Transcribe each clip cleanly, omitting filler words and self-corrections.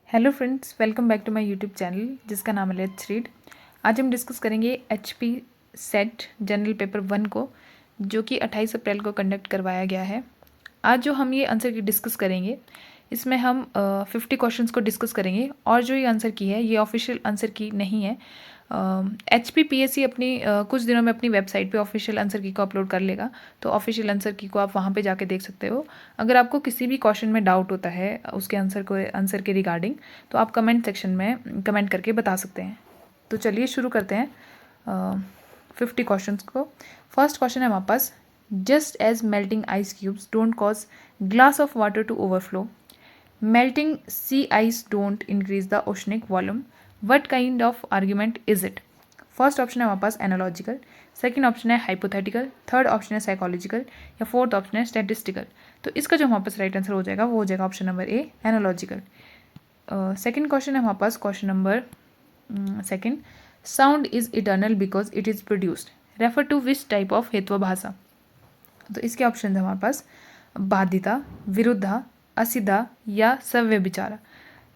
Hello friends, welcome back to my YouTube channel जिसका नाम है लेट्स रीड। आज हम डिस्कस करेंगे HP सेट जनरल पेपर 1 को, जो कि 28 अप्रैल को कंडक्ट करवाया गया है। आज जो हम ये आंसर की डिस्कस करेंगे, इसमें हम 50 क्वेश्चंस को डिस्कस करेंगे। और जो ये आंसर की है, ये ऑफिशियल आंसर की नहीं है। HPPSC अपनी कुछ दिनों में अपनी वेबसाइट पे ऑफिशियल आंसर की को अपलोड कर लेगा, तो ऑफिशियल आंसर की को आप वहाँ पे जाके देख सकते हो। अगर आपको किसी भी क्वेश्चन में डाउट होता है उसके आंसर के रिगार्डिंग, तो आप कमेंट सेक्शन में कमेंट करके बता सकते हैं। तो चलिए शुरू करते हैं 50 क्वेश्चन को। फर्स्ट क्वेश्चन है हमारे पास, just as melting ice cubes don't cause glass of water to overflow, melting sea ice don't increase the oceanic volume, what kind of argument is it? First option है हमारे पास analogical, second option है hypothetical, third option है psychological, या fourth option है statistical. तो इसका जो हमारे पास राइट आंसर हो जाएगा वो हो जाएगा option number A, analogical. Second question है हमारे पास question number second, sound is eternal because it is produced, refer to which type of हेत्व भाषा। तो इसके ऑप्शन है हमारे पास बाधिता, विरुद्धा, असिधा या सव्य विचारा।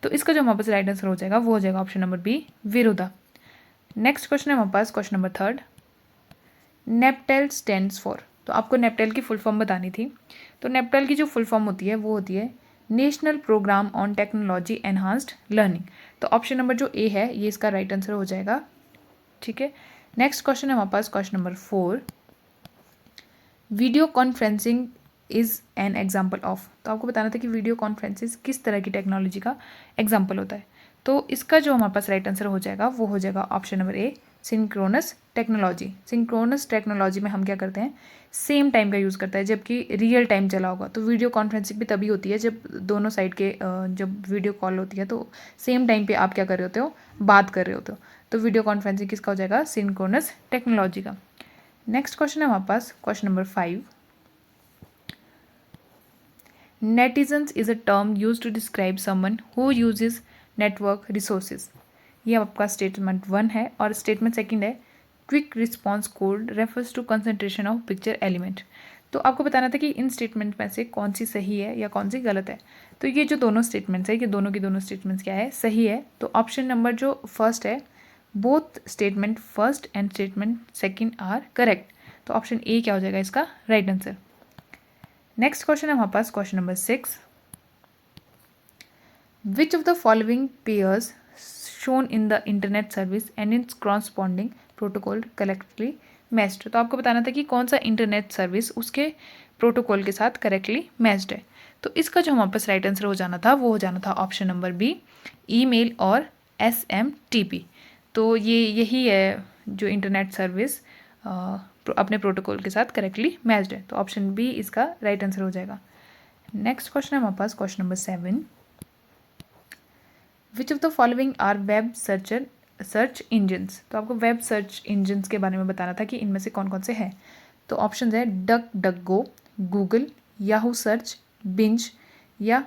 तो इसका जो हमारे पास राइट आंसर हो जाएगा वो हो जाएगा ऑप्शन नंबर बी, विरुद्धा। नेक्स्ट क्वेश्चन है हमारे पास question number third, NPTEL stands for. तो आपको नेप्टेल की फुल फॉर्म बतानी थी। तो नेप्टेल की जो फुल फॉर्म होती है वो होती है national programme on technology enhanced learning. तो ऑप्शन नंबर जो ए है ये इसका राइट आंसर हो जाएगा। ठीक है। नेक्स्ट क्वेश्चन है हमारे पास question number 4, video conferencing is an example of. तो आपको बताना था कि वीडियो कॉन्फ्रेंसिस किस तरह की टेक्नोलॉजी का एग्जाम्पल होता है। तो इसका जो हमारे पास राइट आंसर हो जाएगा वो हो जाएगा ऑप्शन नंबर ए, सिंक्रोनस टेक्नोलॉजी। सिंक्रोनस टेक्नोलॉजी में हम क्या करते हैं, सेम टाइम का यूज़ करता है, जबकि रियल टाइम चला होगा। तो वीडियो कॉन्फ्रेंसिंग भी तभी होती है जब दोनों साइड के जब वीडियो कॉल होती है तो सेम टाइम पे आप क्या कर रहे होते हो, बात कर रहे होते हो। तो वीडियो कॉन्फ्रेंसिंग किसका हो जाएगा, सिंक्रोनस टेक्नोलॉजी का। नेक्स्ट क्वेश्चन है हमारे पास question number 5, netizens is a term used to describe someone who uses network resources। ये आपका स्टेटमेंट 1 है। और स्टेटमेंट सेकंड है, quick response code refers to concentration of picture element. तो आपको बताना था कि इन स्टेटमेंट में से कौन सी सही है या कौन सी गलत है। तो ये जो दोनों स्टेटमेंट्स है, ये दोनों की दोनों स्टेटमेंट्स क्या है, सही है। तो ऑप्शन नंबर जो फर्स्ट है, both statement first and statement second are correct. तो ऑप्शन ए क्या हो जाएगा इसका राइट आंसर। नेक्स्ट क्वेश्चन है हमारे पास question number 6, which of the following pairs shown in the internet service and in corresponding protocol correctly matched. तो आपको बताना था कि कौन सा इंटरनेट सर्विस उसके प्रोटोकॉल के साथ करेक्टली मैच्ड है। तो इसका जो हमारे पास राइट आंसर हो जाना था वो हो जाना था ऑप्शन नंबर बी, ईमेल और SMTP। तो ये यही है जो इंटरनेट सर्विस अपने प्रोटोकॉल के साथ करेक्टली मैच्ड है। तो ऑप्शन बी इसका राइट आंसर हो जाएगा। नेक्स्ट क्वेश्चन है हमारे पास question number 7, which of the following are web search engines. तो आपको वेब सर्च इंजन्स के बारे में बताना था कि इनमें से कौन कौन से हैं। तो ऑप्शन है डक डक गो, गूगल, याहू सर्च, बिंज या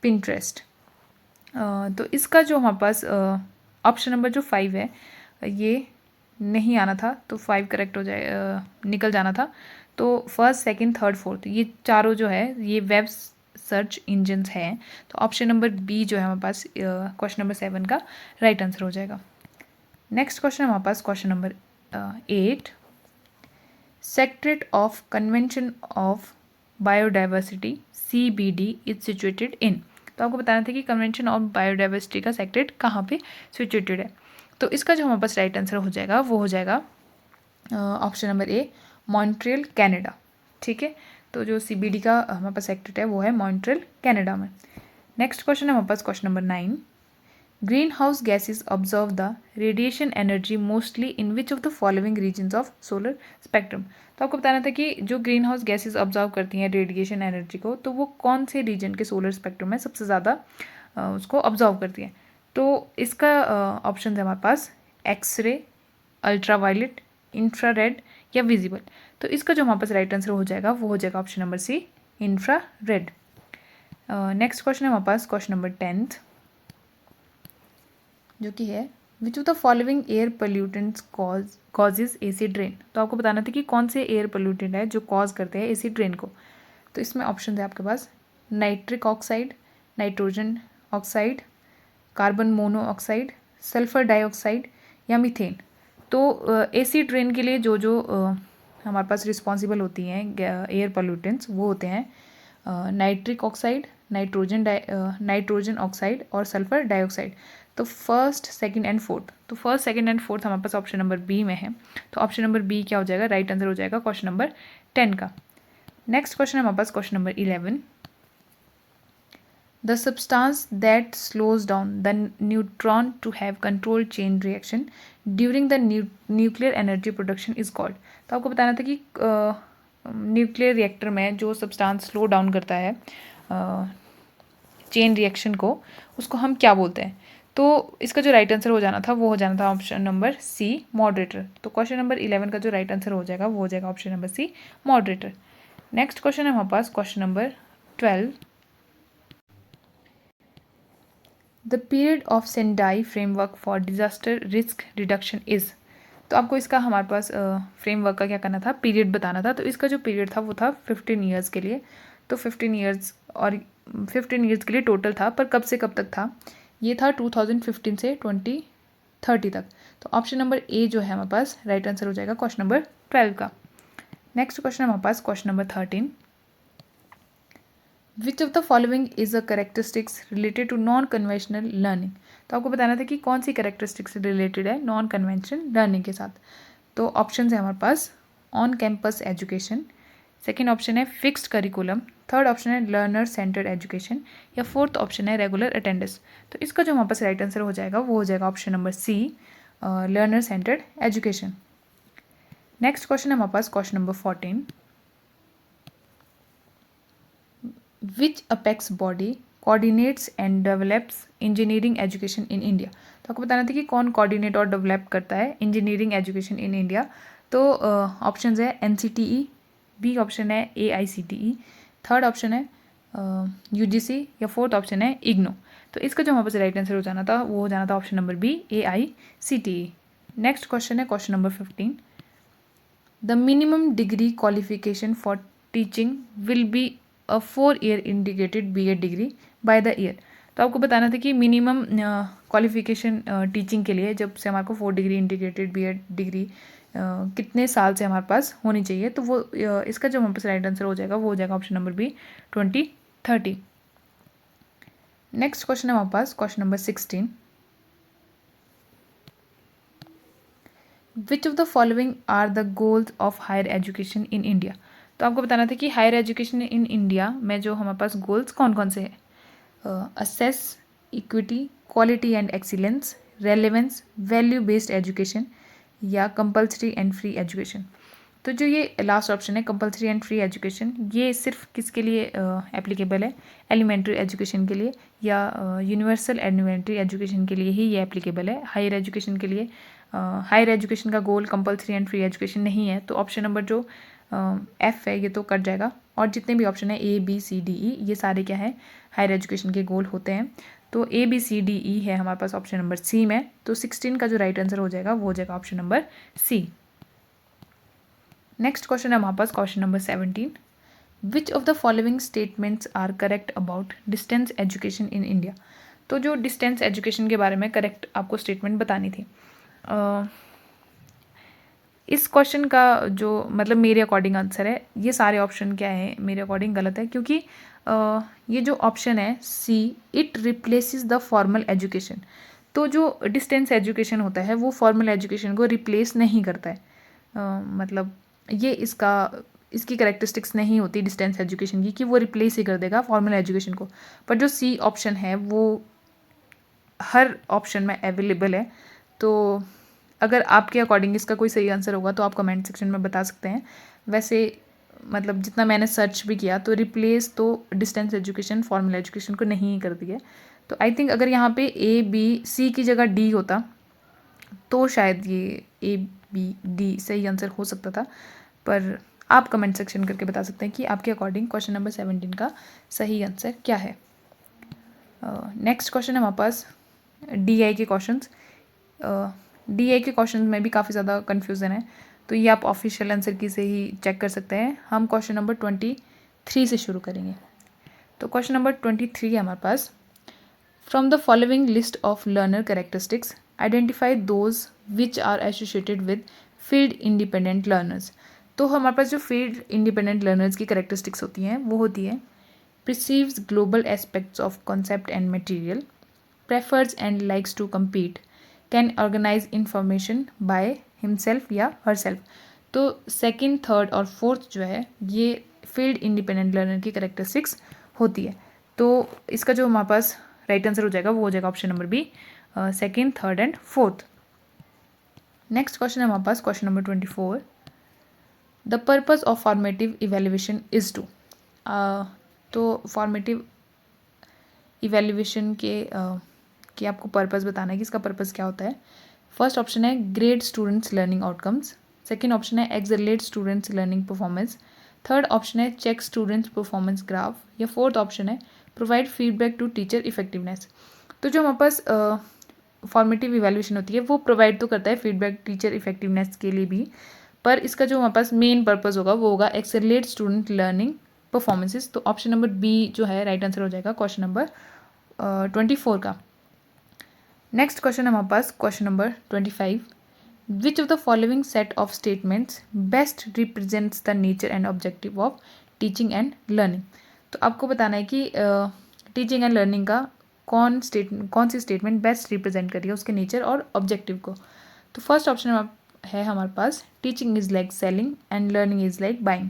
पिंट्रेस्ट। तो इसका जो हमारे पास ऑप्शन नंबर जो 5 है ये नहीं आना था, तो 5 करेक्ट हो जाए, निकल जाना था। तो फर्स्ट सेकंड थर्ड फोर्थ ये चारों जो है ये वेब सर्च इंजन्स हैं। तो ऑप्शन नंबर बी जो है हमारे पास क्वेश्चन नंबर 7 का राइट आंसर हो जाएगा। नेक्स्ट क्वेश्चन हमारे पास question number 8, secretariat of convention of biodiversity CBD is situated in. तो आपको बताना था कि कन्वेंशन ऑफ बायोडाइवर्सिटी का सेक्रेटरीट कहाँ पे सिचुएटेड है। तो इसका जो हमारे पास राइट आंसर हो जाएगा वो हो जाएगा ऑप्शन नंबर ए, मॉन्ट्रियल कनाडा। ठीक है। तो जो CBD का हमारे पास सेक्रेटरीट है वो है मॉन्ट्रियल कनाडा में। नेक्स्ट क्वेश्चन है हमारे पास question number 9, green house gases observe the radiation energy mostly in which of the following regions of solar spectrum. तो आपको बताना था कि जो ग्रीन हाउस गैसेज ऑब्जर्व करती हैं रेडिएशन एनर्जी को, तो वो कौन से रीजन के सोलर स्पेक्ट्रम में सबसे ज़्यादा उसको ऑब्जर्व करती हैं। तो इसका ऑप्शन है हमारे पास एक्सरे, अल्ट्रावायलेट, इंफ्रारेड या विजिबल। तो इसका जो हमारे पास राइट आंसर हो जाएगा वो हो जाएगा option number C, infrared. Next question है हमारे पास क्वेश्चन नंबर 10 जो कि है, which of the following air pollutants causes acid rain. तो आपको बताना था कि कौन से एयर पोल्यूटेंट है जो कॉज करते हैं एसिड रेन को। तो इसमें ऑप्शन है आपके पास nitric oxide, nitrogen oxide, carbon monoxide, sulphur dioxide या मीथेन। तो एसी ट्रेन के लिए जो जो हमारे पास रिस्पॉन्सिबल होती हैं एयर पोल्यूटेंट्स, वो होते हैं नाइट्रिक ऑक्साइड, नाइट्रोजन ऑक्साइड और सल्फर डाइऑक्साइड। तो फर्स्ट, सेकंड एंड फोर्थ, तो फर्स्ट, सेकंड एंड फोर्थ हमारे पास ऑप्शन नंबर बी में है। तो ऑप्शन नंबर बी क्या हो जाएगा? राइट आंसर हो जाएगा क्वेश्चन नंबर 10 का। नेक्स्ट क्वेश्चन हमारे पास question number 11। The substance that slows down the neutron to have controlled chain reaction during the nuclear energy production is called। तो आपको बताना था कि न्यूक्लियर रिएक्टर में जो सब्सटेंस स्लो डाउन करता है चेन रिएक्शन को, उसको हम क्या बोलते हैं? तो इसका जो राइट आंसर हो जाना था वो हो जाना था ऑप्शन नंबर सी, मॉडरेटर। तो क्वेश्चन नंबर 11 का जो राइट आंसर हो जाएगा वो हो जाएगा option number C, moderator. Next question है हमारे पास question number 12। The period of Sendai framework for disaster risk reduction is. तो आपको इसका हमारे पास फ्रेमवर्क का क्या करना था? पीरियड बताना था। तो इसका जो पीरियड था वो था 15 ईयर्स के लिए। तो 15 ईयर्स और 15 ईयर्स के लिए टोटल था, पर कब से कब तक था? ये था 2015 से 2030 तक। तो ऑप्शन नंबर ए जो है हमारे पास राइट आंसर हो जाएगा क्वेश्चन नंबर 12 का। नेक्स्ट क्वेश्चन हमारे पास question number 13। Which of the following is a characteristics related to non conventional learning. तो आपको बताना था कि कौन सी करेक्टरिस्टिक्स रिलेटेड है नॉन कन्वेंशनल लर्निंग के साथ। तो ऑप्शन है हमारे पास on campus education, second option है फिक्स्ड करिकुलम, थर्ड ऑप्शन है लर्नर सेंटर्ड एजुकेशन या फोर्थ ऑप्शन है रेगुलर अटेंडेंस। तो इसका जो हमारे पास राइट आंसर हो जाएगा वो हो जाएगा option number C, learner centred education. Next question है हमारे पास question number 14। Which apex body coordinates and develops engineering education in India. तो आपको बताना था कि कौन कोऑर्डिनेट और डेवलप करता है इंजीनियरिंग एजुकेशन इन इंडिया। तो ऑप्शन है NCTE, बी ऑप्शन है AICTE, थर्ड ऑप्शन है UGC या फोर्थ ऑप्शन है IGNOU। तो इसका जो हमारे पास राइट आंसर हो जाना था वो हो जाना था option number B, AICTE। Next question है question number 15। The minimum degree qualification for teaching will be a 4-year indicated BEd degree by the year. तो आपको बताना था कि मिनिमम क्वालिफिकेशन टीचिंग के लिए जब से हमारे को 4 डिग्री इंडिकेटेड BEd डिग्री कितने साल से हमारे पास होनी चाहिए। तो वो इसका जो हमारे पास राइट आंसर हो जाएगा वो हो जाएगा option number B, 2030। Next question है हमारे पास question number 16। Which of the following are the goals of higher education in India. तो आपको बताना था कि हायर एजुकेशन इन इंडिया में जो हमारे पास गोल्स कौन कौन से हैं? Assess, equity, quality and excellence, relevance, value based education या कंपल्सरी एंड फ्री एजुकेशन। तो जो ये लास्ट ऑप्शन है कंपल्सरी एंड फ्री एजुकेशन, ये सिर्फ किसके लिए एप्लीकेबल है? एलिमेंट्री एजुकेशन के लिए या यूनिवर्सल एलिमेंट्री एजुकेशन के लिए ही ये एप्लीकेबल है। हायर एजुकेशन के लिए हायर एजुकेशन का गोल कंपल्सरी एंड फ्री एजुकेशन नहीं है। तो ऑप्शन नंबर जो F है ये तो कट जाएगा, और जितने भी ऑप्शन है A, B, C, D, E ये सारे क्या है? हायर एजुकेशन के गोल होते हैं। तो A, B, C, D, E है हमारे पास ऑप्शन नंबर C में। तो 16 का जो राइट आंसर हो जाएगा वो हो जाएगा option number C। Next question है हमारे पास question number 17। Which of the following statements are correct about distance education in India. तो जो डिस्टेंस एजुकेशन के बारे में करेक्ट आपको स्टेटमेंट बतानी थी। इस क्वेश्चन का जो मतलब मेरे अकॉर्डिंग आंसर है, ये सारे ऑप्शन क्या है मेरे अकॉर्डिंग गलत है, क्योंकि ये जो ऑप्शन है C, it replaces the formal education. तो जो डिस्टेंस एजुकेशन होता है वो फॉर्मल एजुकेशन को रिप्लेस नहीं करता है। मतलब ये इसकी करेक्टरिस्टिक्स नहीं होती डिस्टेंस एजुकेशन की कि वो रिप्लेस ही कर देगा फॉर्मल एजुकेशन को। पर जो C ऑप्शन है वो हर ऑप्शन में अवेलेबल है। तो अगर आपके अकॉर्डिंग इसका कोई सही आंसर होगा तो आप कमेंट सेक्शन में बता सकते हैं। वैसे मतलब जितना मैंने सर्च भी किया तो रिप्लेस तो डिस्टेंस एजुकेशन फॉर्मल एजुकेशन को नहीं कर दिया। तो आई थिंक अगर यहाँ पे A, B, C की जगह D होता तो शायद ये A, B, D सही आंसर हो सकता था। पर आप कमेंट सेक्शन करके बता सकते हैं कि आपके अकॉर्डिंग क्वेश्चन नंबर 17 का सही आंसर क्या है। नेक्स्ट क्वेश्चन है हमारे पास DI के क्वेश्चंस। DI के क्वेश्चन में भी काफ़ी ज़्यादा कन्फ्यूज़न है, तो ये आप ऑफिशियल आंसर की से ही चेक कर सकते हैं। हम क्वेश्चन नंबर 23 से शुरू करेंगे। तो क्वेश्चन नंबर 23 है हमारे पास। From the following list of learner characteristics identify those which are associated with field independent learners. तो हमारे पास जो फील्ड इंडिपेंडेंट लर्नर्स की कैरेक्टरिस्टिक्स होती हैं वो होती है perceives global aspects of concept and material, prefers and likes to compete, can organize information by himself या herself। तो सेकंड, थर्ड और फोर्थ जो है ये फील्ड इंडिपेंडेंट लर्नर की कैरेक्टरिस्टिक्स होती है। तो इसका जो हमारे पास राइट आंसर हो जाएगा वो हो जाएगा option number B, second, third and fourth. Next question है हमारे पास question number 24। The purpose of formative evaluation is to. तो फॉर्मेटिव इवेल्युएशन के आपको पर्पस बताना है कि इसका पर्पस क्या होता है। फर्स्ट ऑप्शन है grade students learning outcomes, second option है accelerate students learning performance, third option है चेक स्टूडेंट्स परफॉर्मेंस ग्राफ, या फोर्थ ऑप्शन है provide feedback to teacher effectiveness. तो जो हमारे पास फॉर्मेटिव इवेल्युएशन होती है वो प्रोवाइड तो करता है फीडबैक टीचर इफेक्टिवनेस के लिए भी, पर इसका जो हमारे पास मेन पर्पस होगा वो होगा एक्सेलरेट स्टूडेंट लर्निंग परफॉर्मेंसेस। तो ऑप्शन नंबर बी जो है राइट आंसर हो जाएगा क्वेश्चन नंबर 24 का। नेक्स्ट क्वेश्चन हमारे पास question number 25। Which of the following set of statements best represents the nature and objective of teaching and learning. तो आपको बताना है कि टीचिंग एंड लर्निंग का कौन सी स्टेटमेंट बेस्ट रिप्रेजेंट करी है उसके नेचर और ऑब्जेक्टिव को। तो फर्स्ट ऑप्शन है हमारे पास teaching is like selling and learning is like buying.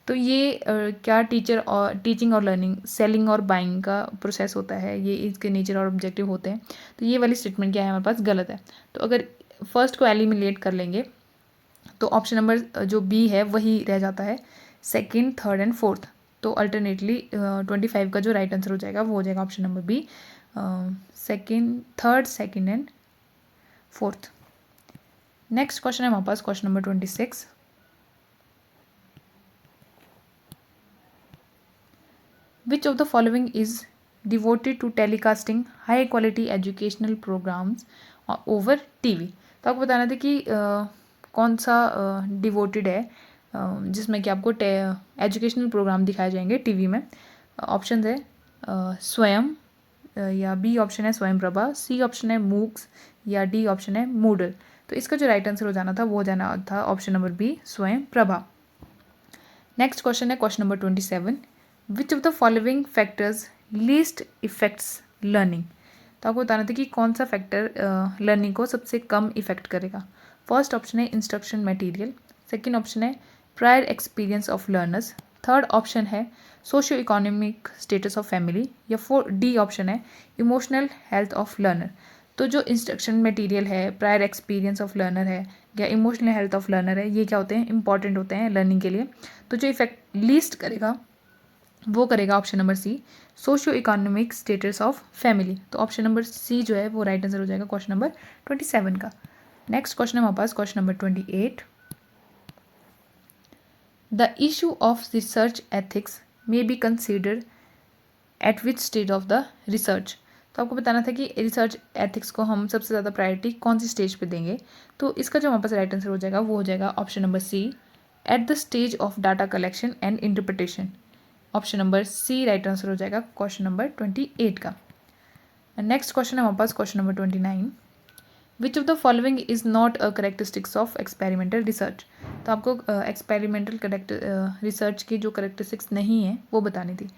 तो ये क्या टीचिंग और लर्निंग सेलिंग और बाइंग का प्रोसेस होता है, ये इसके नेचर और ऑब्जेक्टिव होते हैं। तो ये वाली स्टेटमेंट क्या है हमारे पास गलत है। तो अगर फर्स्ट को एलिमिनेट कर लेंगे तो ऑप्शन नंबर जो बी है वही रह जाता है, सेकंड, थर्ड एंड फोर्थ। तो अल्टरनेटली 25 का जो राइट आंसर हो जाएगा वो हो जाएगा option number B, third, second and fourth. Next question है हमारे पास question number 26। Which of the following is devoted to telecasting high quality educational programs over TV। तो आपको बताना था कि कौन सा डिवोटेड है जिसमें कि आपको एजुकेशनल प्रोग्राम दिखाए जाएंगे टीवी में। ऑप्शन है स्वयं, या बी ऑप्शन है स्वयं प्रभा, सी ऑप्शन है मूक्स, या डी ऑप्शन है मूडल। तो इसका जो राइट आंसर हो जाना था वो हो जाना था ऑप्शन नंबर बी, स्वयं प्रभा। नेक्स्ट क्वेश्चन है question number 27। Which of the following factors least effects learning. तो आपको बताना था कि कौन सा फैक्टर लर्निंग को सबसे कम इफेक्ट करेगा। फर्स्ट ऑप्शन है इंस्ट्रक्शन मटेरियल, सेकंड ऑप्शन है prior experience of learners, third option है socio economic status of family, या डी ऑप्शन है इमोशनल हेल्थ ऑफ लर्नर। तो जो इंस्ट्रक्शन मटेरियल है, प्रायर एक्सपीरियंस ऑफ लर्नर है, या इमोशनल हेल्थ ऑफ लर्नर है, ये क्या होते हैं, इंपॉर्टेंट होते हैं लर्निंग के लिए। तो जो इफेक्ट लीस्ट करेगा वो करेगा option number C, socio economic status of family. तो ऑप्शन नंबर सी जो है वो राइट आंसर हो जाएगा क्वेश्चन नंबर 27 का। नेक्स्ट क्वेश्चन है हमारे पास question number 28। The issue of research ethics may be considered at which stage of the research. तो आपको बताना था कि रिसर्च एथिक्स को हम सबसे ज़्यादा प्रायोरिटी कौन सी स्टेज पे देंगे। तो इसका जो हमारे पास राइट आंसर हो जाएगा वो हो जाएगा option number C, at the stage of data collection and interpretation. Option number C right answer हो जाएगा क्वेश्चन नंबर 28 का। नेक्स्ट क्वेश्चन है हमारे पास question number 29। Which of the following is not a characteristics of experimental research. तो आपको experimental research की जो करेक्टरिस्टिक्स नहीं है वो बतानी थी।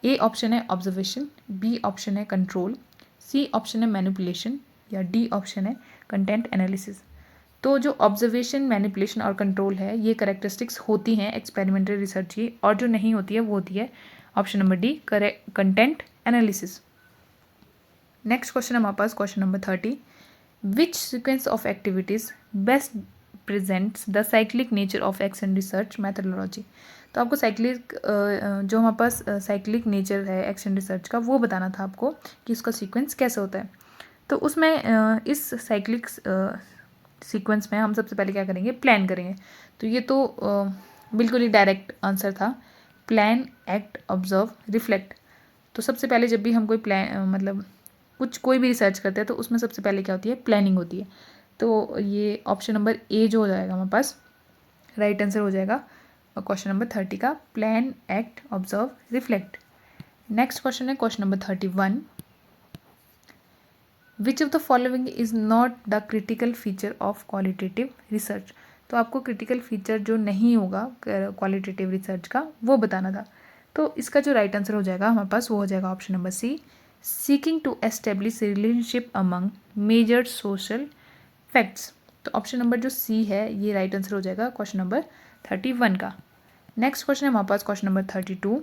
ए ऑप्शन है ऑब्जर्वेशन, बी ऑप्शन है कंट्रोल, सी ऑप्शन है मैनिपुलेशन, या डी ऑप्शन है कंटेंट एनालिसिस। तो जो ऑब्जर्वेशन, मैनिपुलेशन और कंट्रोल है ये करेक्टरिस्टिक्स होती हैं एक्सपेरिमेंटल रिसर्च की, और जो नहीं होती है वो होती है option number D, content analysis. Next question हमारे पास question number 30। Which sequence of activities best presents the cyclic nature of action research methodology. तो आपको साइक्लिक जो हमारे पास साइक्लिक नेचर है एक्शन रिसर्च का वो बताना था आपको कि उसका सीक्वेंस कैसे होता है। तो उसमें इस साइक्लिक सीक्वेंस में हम सबसे पहले क्या करेंगे, प्लान करेंगे। तो ये तो बिल्कुल ही डायरेक्ट आंसर था, प्लान, एक्ट, ऑब्जर्व, रिफ्लेक्ट। तो सबसे पहले जब भी हम कोई प्लान कोई भी रिसर्च करते हैं तो उसमें सबसे पहले क्या होती है, प्लानिंग होती है। तो ये ऑप्शन नंबर ए जो हो जाएगा हमारे पास राइट आंसर हो जाएगा क्वेश्चन नंबर 30 का, plan, act, observe, reflect. Next question है question number 31। Which of the following is not the critical feature of qualitative research. तो आपको क्रिटिकल फीचर जो नहीं होगा क्वालिटेटिव रिसर्च का वो बताना था। तो इसका जो राइट आंसर हो जाएगा हमारे पास वो हो जाएगा option number C, seeking to establish relationship among major social facts. तो ऑप्शन नंबर जो सी है ये राइट आंसर हो जाएगा क्वेश्चन नंबर 31 का। नेक्स्ट क्वेश्चन है हमारे पास question number 32।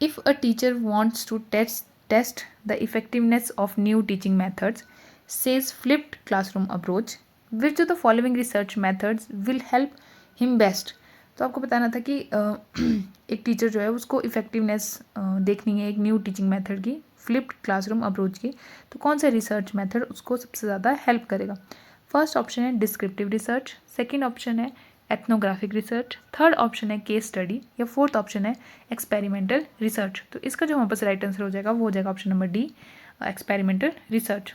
If a teacher wants to test the effectiveness of new teaching methods says flipped classroom approach, which of the following research methods will help him best. तो आपको बताना था कि एक टीचर जो है उसको इफेक्टिवनेस देखनी है एक न्यू टीचिंग मेथड की, फ्लिप्ड क्लासरूम अप्रोच की, तो कौन सा रिसर्च मेथड उसको सबसे ज़्यादा हेल्प करेगा। फर्स्ट ऑप्शन है डिस्क्रिप्टिव रिसर्च, सेकंड ऑप्शन है एथनोग्राफिक रिसर्च, थर्ड ऑप्शन है केस स्टडी, या फोर्थ ऑप्शन है एक्सपेरिमेंटल रिसर्च। तो इसका जो हमारे पास राइट आंसर हो जाएगा वो हो जाएगा option number D, experimental research.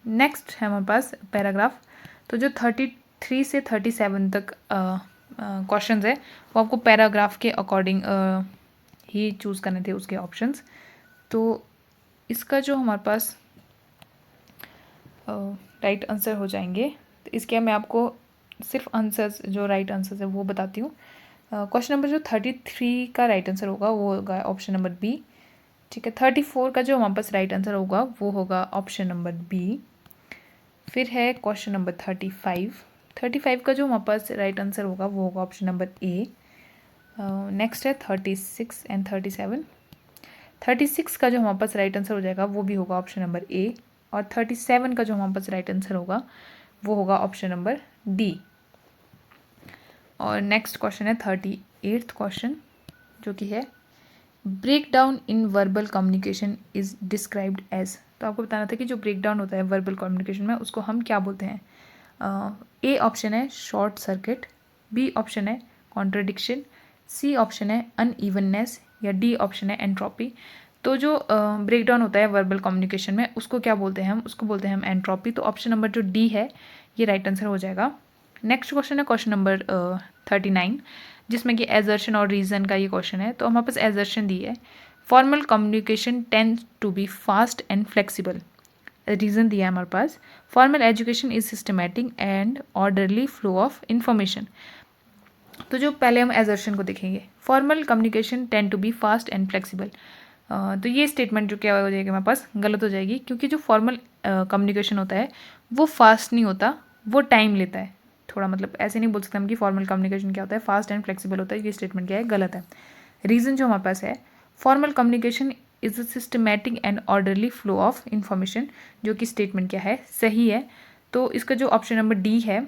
Next है हमारे पास पैराग्राफ। तो जो 33 से 37 तक क्वेश्चंस है वो आपको पैराग्राफ के अकॉर्डिंग ही चूज़ करने थे उसके ऑप्शंस। तो इसका जो हमारे पास राइट आंसर हो जाएंगे, तो इसके मैं आपको सिर्फ आंसर्स जो राइट आंसर्स है वो बताती हूँ। क्वेश्चन नंबर जो 33 का राइट आंसर होगा वो होगा ऑप्शन नंबर बी। ठीक है, 34 का जो हमारे पास राइट आंसर होगा वो होगा ऑप्शन नंबर बी। फिर है क्वेश्चन नंबर 35 का जो हमारे पास राइट आंसर होगा वो होगा ऑप्शन नंबर ए। नेक्स्ट है 36 एंड 37। 36 का जो हमारे पास राइट आंसर हो जाएगा वो भी होगा ऑप्शन नंबर ए, और 37 का जो हमारे पास राइट आंसर होगा वो होगा ऑप्शन नंबर डी। और नेक्स्ट क्वेश्चन है 38th क्वेश्चन, जो कि है break down in verbal communication is described as. तो आपको बताना था कि जो ब्रेक डाउन होता है वर्बल कम्युनिकेशन में उसको हम क्या बोलते हैं। ए ऑप्शन है शॉर्ट सर्किट, बी ऑप्शन है कॉन्ट्रडिक्शन, सी ऑप्शन है अनइवननेस, या डी ऑप्शन है एंट्रोपी। तो जो ब्रेक डाउन होता है वर्बल कम्युनिकेशन में उसको क्या बोलते हैं हम, उसको बोलते हैं हम एंट्रोपी। तो ऑप्शन नंबर जो डी है ये राइट आंसर हो जाएगा। नेक्स्ट क्वेश्चन है क्वेश्चन नंबर 39, जिसमें कि एजर्शन और रीज़न का ये क्वेश्चन है। तो हमारे पास एजर्शन दी है formal communication tends to be fast and flexible. Reason दिया है हमारे पास formal education is systematic and orderly flow of information. तो जो पहले हम एजर्शन को देखेंगे, formal communication tend to be fast and flexible. तो ये स्टेटमेंट जो क्या हो जाएगी हमारे पास गलत हो जाएगी, क्योंकि जो फॉर्मल कम्युनिकेशन होता है वो फास्ट नहीं होता, वो टाइम लेता है थोड़ा। मतलब ऐसे नहीं बोल सकते हम कि फॉर्मल कम्युनिकेशन क्या होता है फास्ट एंड फ्लेक्सिबल होता है। ये स्टेटमेंट क्या है, गलत है। रीज़न जो हमारे पास है formal communication is a systematic and orderly flow of information, जो कि स्टेटमेंट क्या है, सही है। तो इसका जो ऑप्शन नंबर डी है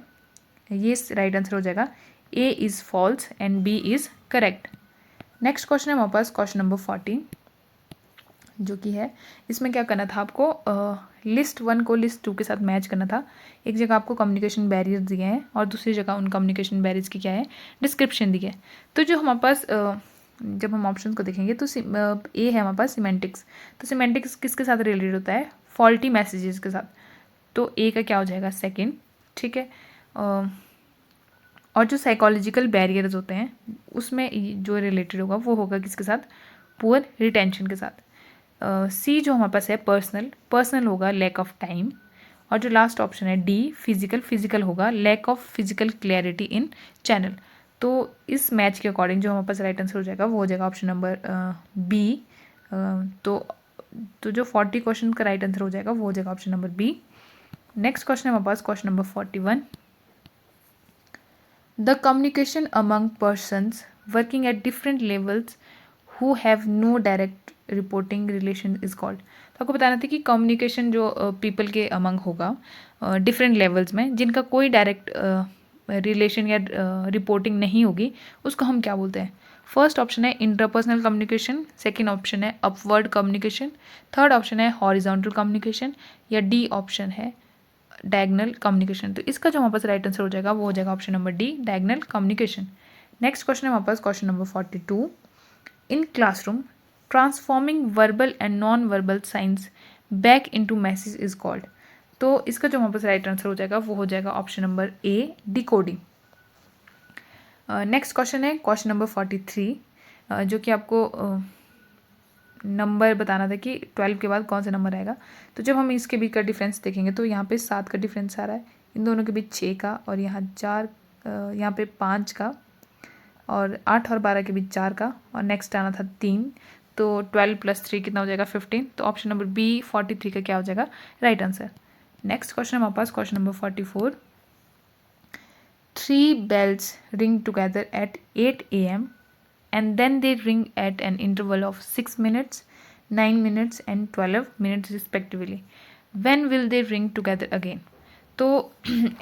ये राइट आंसर हो जाएगा। A is false and B is correct. Next question है हमारे पास क्वेश्चन नंबर 40, जो कि है इसमें क्या करना था आपको, लिस्ट 1 को लिस्ट 2 के साथ मैच करना था। एक जगह आपको कम्युनिकेशन बैरियर्स दिए हैं और दूसरी जगह उन कम्युनिकेशन बैरियर्स की क्या है, डिस्क्रिप्शन दी है। तो जो हमारे पास जब हम ऑप्शन को देखेंगे तो ए है हमारे पास सिमेंटिक्स। तो सिमेंटिक्स किसके साथ रिलेटेड होता है, फॉल्टी मैसेजेस के साथ। तो ए का क्या हो जाएगा, सेकेंड। ठीक है, और जो साइकोलॉजिकल बैरियर्स होते हैं उसमें जो रिलेटेड होगा वो होगा किसके साथ, पुअर रिटेंशन के साथ। सी जो हमारे पास है पर्सनल होगा लैक ऑफ टाइम, और जो लास्ट ऑप्शन है डी फिजिकल होगा lack of physical clarity in channel. तो इस मैच के अकॉर्डिंग जो हमारे पास राइट आंसर हो जाएगा वो हो जाएगा ऑप्शन नंबर बी। तो जो 40 क्वेश्चन का राइट आंसर हो जाएगा वो हो जाएगा option number B. Next question है हमारे पास question number 41, the communication among persons working at different levels who have no direct reporting relation is called. तो आपको बताना था कि कम्युनिकेशन जो पीपल के अमंग होगा डिफरेंट लेवल्स में, जिनका कोई डायरेक्ट रिलेशन या रिपोर्टिंग नहीं होगी, उसको हम क्या बोलते हैं। फर्स्ट ऑप्शन है इंटरपर्सनल कम्युनिकेशन, सेकंड ऑप्शन है अपवर्ड कम्युनिकेशन, थर्ड ऑप्शन है हॉरिजॉन्टल कम्युनिकेशन, या डी ऑप्शन है डायगोनल कम्युनिकेशन। तो इसका जो हमारे पास राइट आंसर हो जाएगा वो हो जाएगा option number D, diagonal communication. Next question है हमारे पास question number 42, in classroom transforming verbal and non verbal science back into message is called. तो इसका जो हमारे पास राइट आंसर हो जाएगा वो हो जाएगा ऑप्शन नंबर ए, डिकोडिंग। नेक्स्ट क्वेश्चन है क्वेश्चन नंबर 43, जो कि आपको नंबर बताना था कि 12 के बाद कौन सा नंबर आएगा। तो जब हम इसके बीच का डिफरेंस देखेंगे तो यहाँ पे 7 का डिफरेंस आ रहा है, इन दोनों के बीच 6 का, और यहाँ 4, यहाँ पे 5 का, और 8 और 12 के बीच 4 का, और नेक्स्ट आना था 3। तो 12 + 3 कितना हो जाएगा 15। तो ऑप्शन नंबर बी 43 का क्या हो जाएगा राइट आंसर। नेक्स्ट क्वेश्चन हमारे पास question number 44। 3 bells ring together at 8 a.m. and then they ring at an interval of 6 minutes, 9 minutes and 12 minutes respectively. When will they ring together again? तो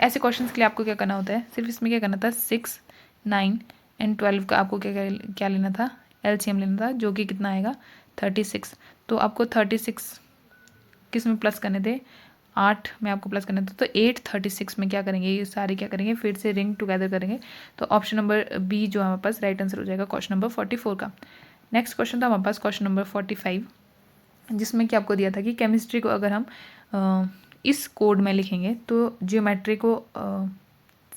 ऐसे questions के लिए आपको क्या करना होता है, सिर्फ इसमें क्या करना था 6, 9 एंड 12 का आपको क्या लेना था, LCM लेना था, जो कि कितना आएगा 36। तो आपको 36 किस में प्लस करने थे, 8 में आपको प्लस करना था। तो 8 36 में क्या करेंगे, ये सारे क्या करेंगे फिर से रिंग टुगेदर करेंगे। तो ऑप्शन नंबर बी जो हमारे पास राइट आंसर हो जाएगा क्वेश्चन नंबर 44 का। नेक्स्ट क्वेश्चन था हमारे पास क्वेश्चन नंबर 45, जिसमें कि आपको दिया था कि केमिस्ट्री को अगर हम इस कोड में लिखेंगे तो जियोमेट्री को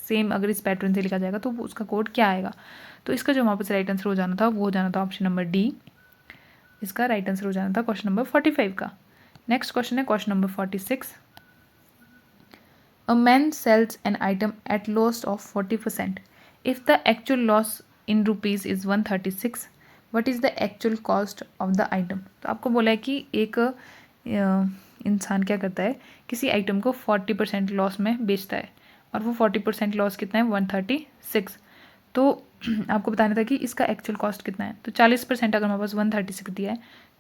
सेम अगर इस पैटर्न से लिखा जाएगा तो उसका कोड क्या आएगा। तो इसका जो हमारे पास राइट आंसर हो जाना था वो हो जाना था ऑप्शन नंबर डी, इसका राइट आंसर हो जाना था क्वेश्चन नंबर 45 का। नेक्स्ट क्वेश्चन है question number 46। A man sells an item at loss of 40%. If the actual loss in rupees is 136, what is the actual cost of the item? तो आपको बोला है कि एक इंसान क्या करता है, किसी आइटम को 40% लॉस में बेचता है, और वो 40% लॉस कितना है 136। तो आपको बताना था कि इसका एक्चुअल कॉस्ट कितना है। तो 40% अगर हमारे पास 136 दिया है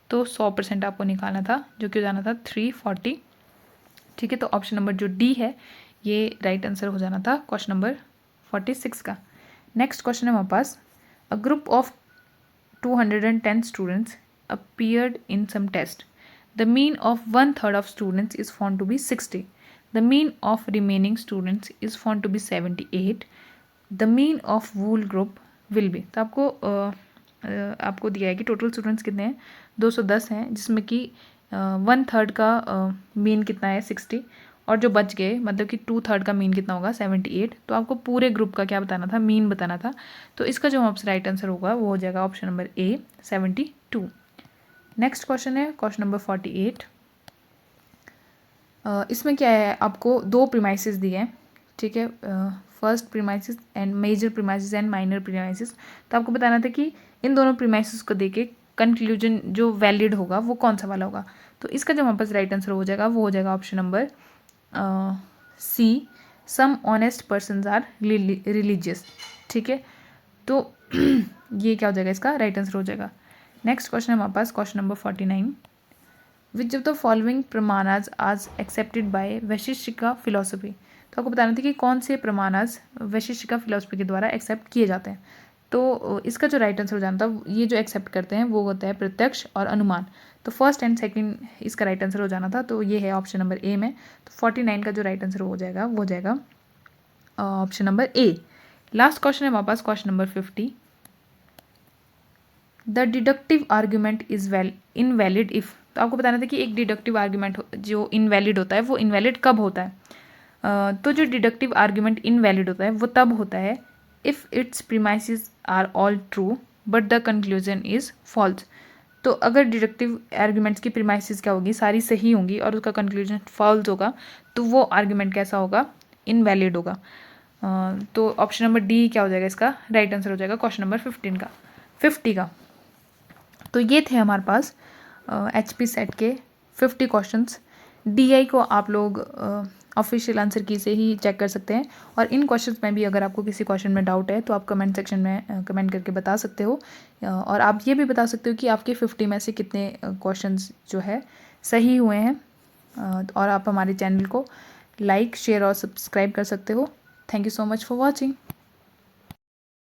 तो 100% आपको निकालना था, जो कि हो जाना था 340। ठीक है, तो ऑप्शन नंबर जो डी है ये राइट आंसर हो जाना था क्वेश्चन नंबर 46 का। नेक्स्ट क्वेश्चन है हमारे पास, a group of 210 students appeared in some test. The mean of 1/3 of students is found to be 60. The mean of remaining students is found to be 78. The mean of whole group will be. तो आपको दिया है कि total students कितने हैं 210 हैं, जिसमें कि 1/3 का मीन कितना है 60, और जो बच गए मतलब कि 2/3 का मीन कितना होगा 78। तो आपको पूरे ग्रुप का क्या बताना था, मीन बताना था। तो इसका जो आपसे राइट आंसर होगा वो हो जाएगा ऑप्शन नंबर ए 72। नेक्स्ट क्वेश्चन है क्वेश्चन नंबर 48। इसमें क्या है, आपको 2 प्रीमाइसेस दिए हैं। ठीक है, first premises and major premises and minor premises. तो आपको बताना था कि इन दोनों प्रीमाइसिस को देके कंक्लूजन जो वैलिड होगा वो कौन सा वाला होगा। तो इसका जो हमारे पास राइट आंसर हो जाएगा वो हो जाएगा option number C, some honest persons are religious. ठीक है, तो ये क्या हो जाएगा, इसका राइट आंसर हो जाएगा। नेक्स्ट क्वेश्चन है हमारे पास question number 49। Which of the following प्रमाणाज आज एक्सेप्टेड बाय वैशेषिका फिलोसफी। तो आपको बताना था कि कौन से प्रमाणाज वैशेषिका फिलोसफी के द्वारा एक्सेप्ट किए जाते हैं। तो इसका जो राइट आंसर हो जाना था, ये जो एक्सेप्ट करते हैं वो होता है प्रत्यक्ष और अनुमान। तो फर्स्ट एंड सेकंड इसका राइट आंसर हो जाना था, तो ये है ऑप्शन नंबर ए में। तो 49 का जो राइट आंसर हो जाएगा वो हो जाएगा option number A. Last question है हमारे पास question number 50। The deductive argument is invalid if. तो आपको बताना था कि एक डिडक्टिव आर्ग्यूमेंट जो इनवैलिड होता है वो इनवैलिड कब होता है। तो जो डिडक्टिव आर्ग्यूमेंट इनवैलिड होता है वो तब होता है if its premises are all true but the conclusion is false. तो अगर डिडक्टिव आर्ग्यूमेंट्स की प्रीमाइसेस क्या होगी, सारी सही होंगी और उसका कंक्लूजन फॉल्स होगा, तो वो आर्ग्यूमेंट कैसा होगा, इनवैलिड होगा। तो ऑप्शन नंबर डी क्या हो जाएगा, इसका राइट आंसर हो जाएगा क्वेश्चन नंबर 50 का। तो ये थे हमारे पास HP सेट के 50 क्वेश्चंस। DI को आप लोग ऑफिशियल आंसर की से ही चेक कर सकते हैं, और इन क्वेश्चंस में भी अगर आपको किसी क्वेश्चन में डाउट है तो आप कमेंट सेक्शन में कमेंट करके बता सकते हो, और आप ये भी बता सकते हो कि आपके 50 में से कितने क्वेश्चंस जो है सही हुए हैं। और आप हमारे चैनल को लाइक, शेयर और सब्सक्राइब कर सकते हो। Thank you so much for watching.